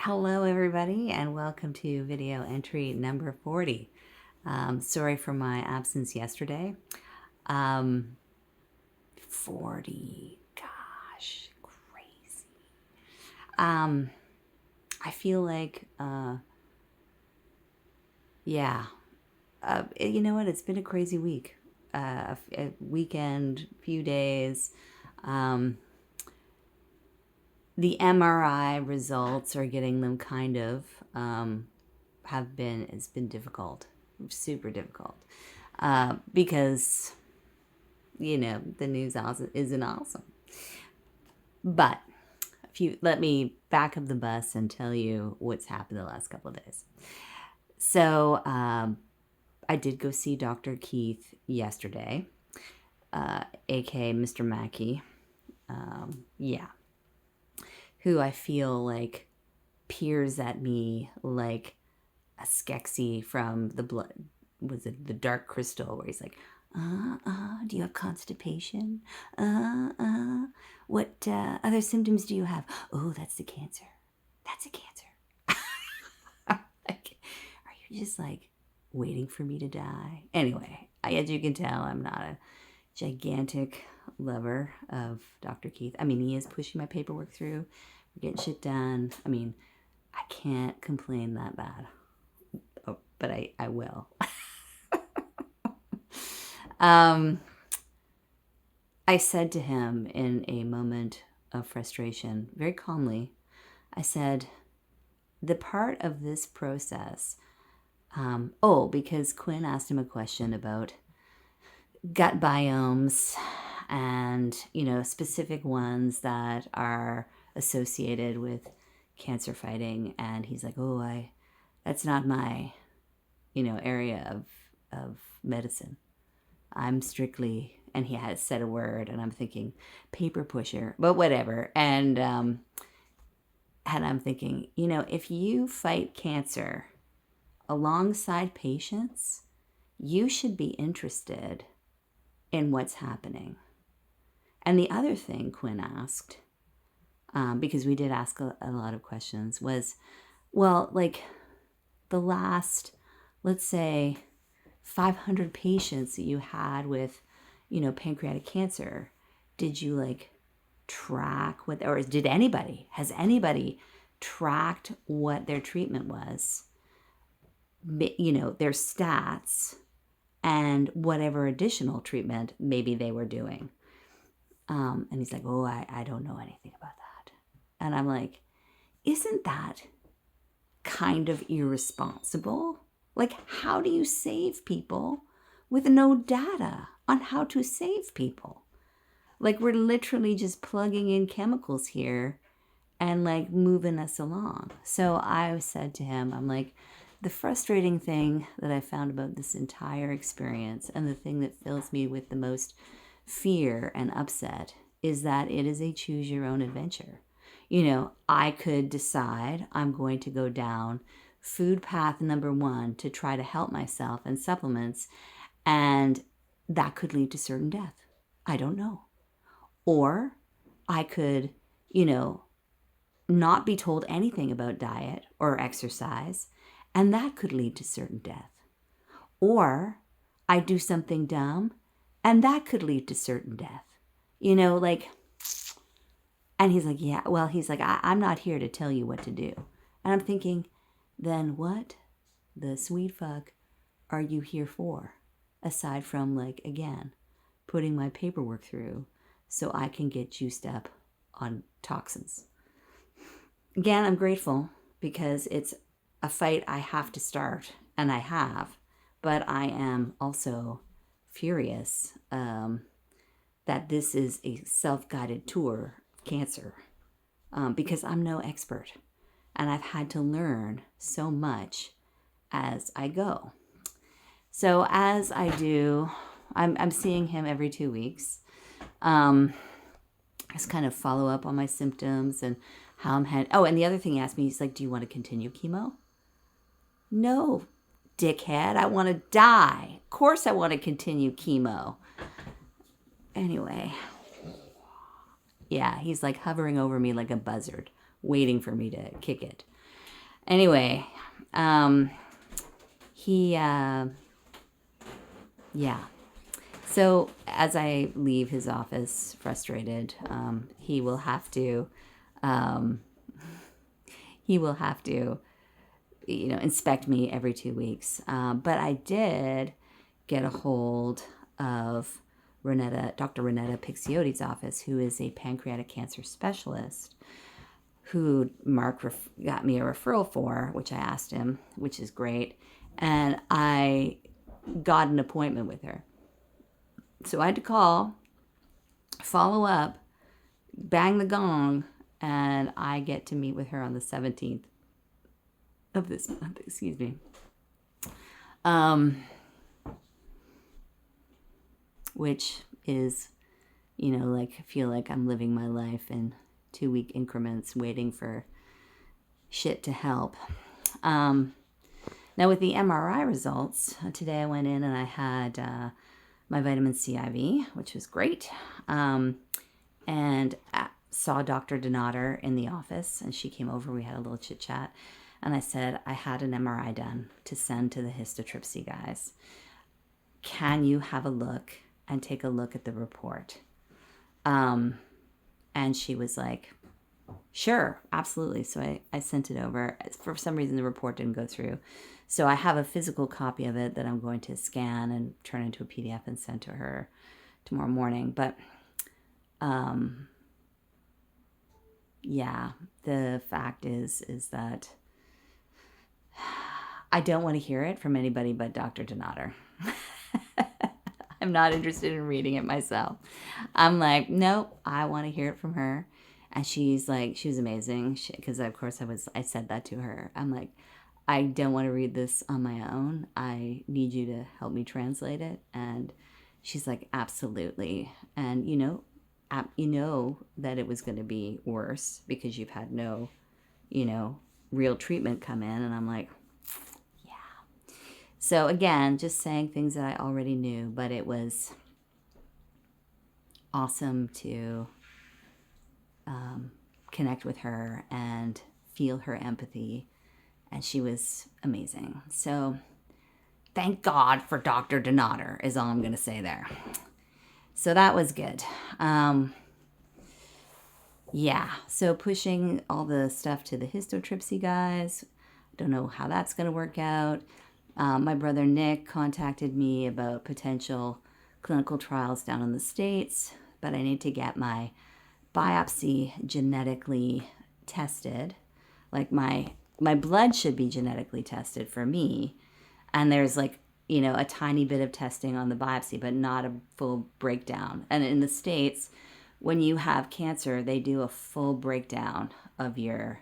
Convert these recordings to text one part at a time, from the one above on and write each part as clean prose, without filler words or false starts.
Hello everybody and welcome to video entry number 40. Sorry for my absence yesterday. 40, gosh, crazy. I feel like, you know what, it's been a crazy week. A weekend, few days. The MRI results are getting them kind of, it's been difficult, super difficult, because, the news isn't awesome. But let me back up the bus and tell you what's happened the last couple of days. So I did go see Dr. Keith yesterday, aka Mr. Mackey, who I feel like peers at me like a Skeksis from the blood, was it the Dark Crystal, where he's like, do you have constipation? What other symptoms do you have? Oh, that's the cancer. That's a cancer. Like, are you just like waiting for me to die? Anyway, as you can tell, I'm not a gigantic lover of Dr. Keith. I mean, he is pushing my paperwork through. We're getting shit done. I mean, I can't complain that bad. Oh, but I will. I said to him in a moment of frustration, very calmly, I said, the part of this process, because Quinn asked him a question about gut biomes and, specific ones that are associated with cancer fighting. And he's like, that's not my, area of medicine. I'm strictly, and he has said a word, and I'm thinking paper pusher, but whatever. And I'm thinking, if you fight cancer alongside patients, you should be interested in what's happening. And the other thing Quinn asked, because we did ask a lot of questions, was, well, like the last, let's say, 500 patients that you had with, pancreatic cancer, did you like track what, or has anybody tracked what their treatment was, their stats and whatever additional treatment maybe they were doing? And he's like, I don't know anything about that. And I'm like, isn't that kind of irresponsible? Like, how do you save people with no data on how to save people? Like, we're literally just plugging in chemicals here and like moving us along. So I said to him, I'm like, the frustrating thing that I found about this entire experience, and the thing that fills me with the most fear and upset, is that it is a choose your own adventure. I could decide I'm going to go down food path number 1 to try to help myself and supplements, and that could lead to certain death. I don't know. Or I could, not be told anything about diet or exercise, and that could lead to certain death. Or I do something dumb, and that could lead to certain death. And he's like, yeah, well, he's like, I'm not here to tell you what to do. And I'm thinking, then what the sweet fuck are you here for? Aside from, like, again, putting my paperwork through so I can get juiced up on toxins. Again, I'm grateful because it's a fight I have to start, and I have, but I am also furious that this is a self-guided tour of cancer, because I'm no expert, and I've had to learn so much as I go. So as I do, I'm seeing him every 2 weeks. Just kind of follow up on my symptoms and how I'm and the other thing he asked me, he's like, do you want to continue chemo? No, dickhead, I want to die. Of course I want to continue chemo. Anyway, yeah, he's like hovering over me like a buzzard, waiting for me to kick it. Anyway, he, yeah. So as I leave his office frustrated, he will have to, um, he will have to, inspect me every 2 weeks. But I did get a hold of Dr. Renata Peixoto's office, who is a pancreatic cancer specialist, who Mark got me a referral for, which I asked him, which is great. And I got an appointment with her. So I had to call, follow up, bang the gong, and I get to meet with her on the 17th of this month, excuse me. Which is, like, I feel like I'm living my life in 2-week increments, waiting for shit to help. Now with the MRI results, today I went in and I had my vitamin C IV, which was great. And saw Dr. Denotter in the office, and she came over. We had a little chit chat, and I said I had an MRI done to send to the histotrypsy guys. Can you have a look and take a look at the report? And she was like, sure, absolutely. So I sent it over. For some reason, the report didn't go through. So I have a physical copy of it that I'm going to scan and turn into a PDF and send to her tomorrow morning. But yeah, the fact is that I don't want to hear it from anybody but Dr. Denotter. I'm not interested in reading it myself. I'm like, nope, I want to hear it from her. And she's like, she was amazing. Because of course I said that to her. I'm like, I don't want to read this on my own. I need you to help me translate it. And she's like, absolutely. And you know that it was going to be worse because you've had no, real treatment come in. And I'm like, yeah. So again, just saying things that I already knew, but it was awesome to connect with her and feel her empathy. And she was amazing. So thank God for Dr. Denotter is all I'm going to say there. So that was good. Yeah, so pushing all the stuff to the histotrypsy guys. Don't know how that's going to work out. My brother Nick contacted me about potential clinical trials down in the States, but I need to get my biopsy genetically tested. Like my blood should be genetically tested for me, and there's like, a tiny bit of testing on the biopsy, but not a full breakdown. And in the States, when you have cancer, they do a full breakdown of your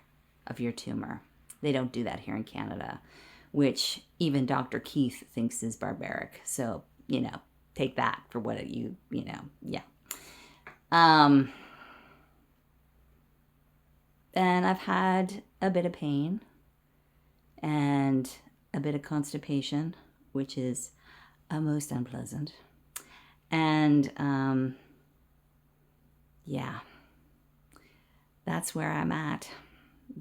tumor. They don't do that here in Canada, which even Dr. Keith thinks is barbaric. So, take that for what yeah. And I've had a bit of pain and a bit of constipation, which is most unpleasant. And yeah, that's where I'm at.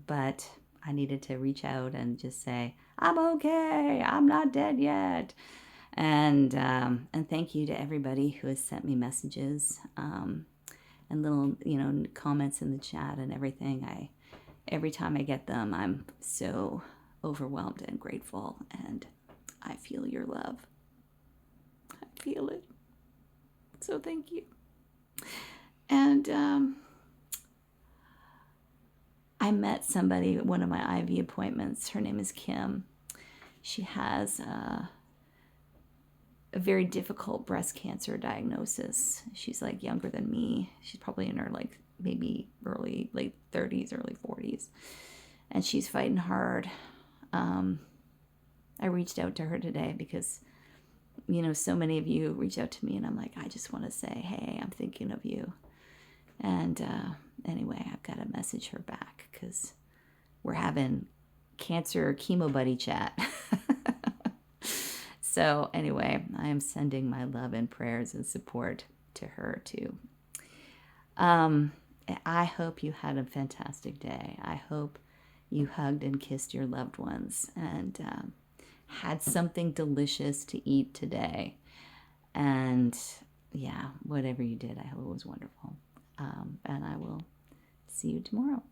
But I needed to reach out and just say, I'm okay. I'm not dead yet. And thank you to everybody who has sent me messages and little, comments in the chat and everything. Every time I get them, I'm so overwhelmed and grateful. And I feel your love. I feel it. So thank you. And I met somebody at one of my IV appointments. Her name is Kim. She has a very difficult breast cancer diagnosis. She's like younger than me. She's probably in her like maybe late 30s, early 40s. And she's fighting hard. I reached out to her today because, so many of you reach out to me and I'm like, I just want to say, hey, I'm thinking of you. And anyway, I've got to message her back because we're having cancer chemo buddy chat. So anyway, I am sending my love and prayers and support to her too. I hope you had a fantastic day. I hope you hugged and kissed your loved ones and had something delicious to eat today. And yeah, whatever you did, I hope it was wonderful. And I will see you tomorrow.